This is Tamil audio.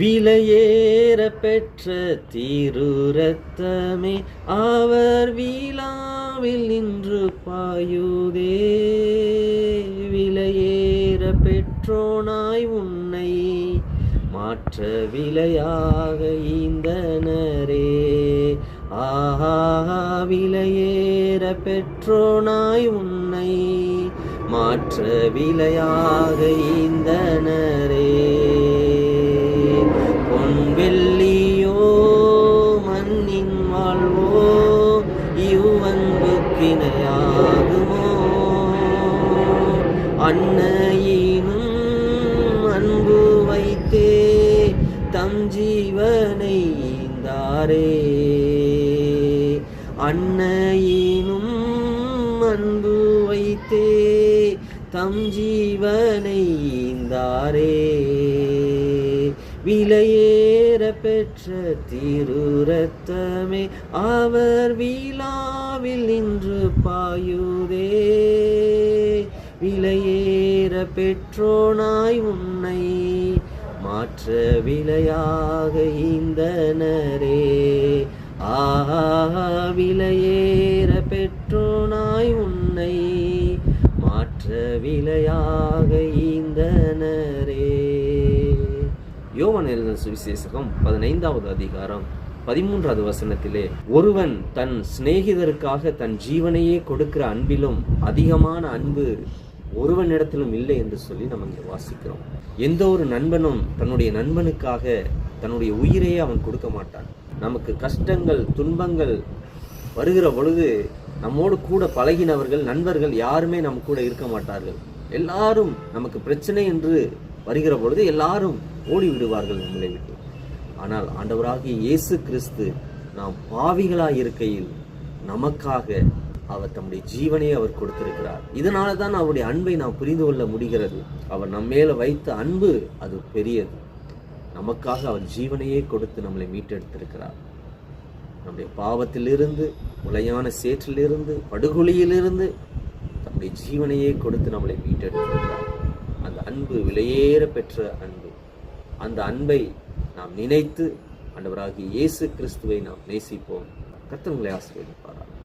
விலையேற பெற்ற திருரத்தமே அவர் விழாவில் நின்று பாயுதே. விலையேற பெற்றோனாய் உன்னை மாற்ற விலையாக ஈந்தனரே. ஆஹா, விலையேற பெற்றோனாய் உன்னை மாற்ற விலையாக ஈந்தனரே. பொன்வெள்ளியோ மண்ணின் வாழ்வோ இவ்வன்புக்கிணையாகுமோ? அன்னையினும் அன்பு வைத்தே தம் ஜீவனை ஈந்தாரே. அன்னையினும் அன்பு வைத்தே தம் ஜீவனை ஈந்தாரே. விலையேற பெற்ற திருரத்தமே அவர் விழாவில் நின்று பாயுதே. விலையேற பெற்றோனாய் உன்னை மாற்ற விலையாக ஈந்தனரே. ஆஹா, விலையேற பெற்றோனாய் உன்னை மாற்ற விலையாக ஈந்தனரே. யோவான் எழுதின சுவிசேஷகம் 15வது அதிகாரம் 13வது வசனத்திலே, ஒருவன் தன் சிநேகிதருக்காக தன் ஜீவனையே கொடுக்கிற அன்பிலும் அதிகமான அன்பு ஒருவனிடத்திலும் இல்லை என்று சொல்லி நம்ம இங்கே வாசிக்கிறோம். எந்த ஒரு நண்பனும் தன்னுடைய நண்பனுக்காக தன்னுடைய உயிரையே அவன் கொடுக்க மாட்டான். நமக்கு கஷ்டங்கள் துன்பங்கள் வருகிற பொழுது நம்மோடு கூட பழகினவர்கள் நண்பர்கள் யாருமே நம்ம கூட இருக்க மாட்டார்கள். எல்லாரும் நமக்கு பிரச்சனை என்று வருகிற பொழுது எல்லாரும் ஓடி விடுவார்கள் நம்மளை விட்டு. ஆனால் ஆண்டவராகிய இயேசு கிறிஸ்து நாம் பாவிகளாய் இருக்கையில் நமக்காக அவர் தம்முடைய ஜீவனையே அவர் கொடுத்திருக்கிறார். இதனால தான் அவருடைய அன்பை நாம் புரிந்து கொள்ள முடிகிறது. அவர் நம்ம மேல வைத்த அன்பு அது பெரியது. நமக்காக அவர் ஜீவனையே கொடுத்து நம்மளை மீட்டெடுத்திருக்கிறார். நம்முடைய பாவத்திலிருந்து, உளையான சேற்றிலிருந்து, படுகொலியிலிருந்து தம்முடைய ஜீவனையே கொடுத்து நம்மளை மீட்டெடுத்திருக்கிறார். அந்த அன்பு விலையேற பெற்ற அன்பு. அந்த அன்பை நாம் நினைத்து ஆண்டவராகிய இயேசு கிறிஸ்துவை நாம் நேசிப்போம். கர்த்தர் உங்களை ஆசீர்வதிப்பாராக.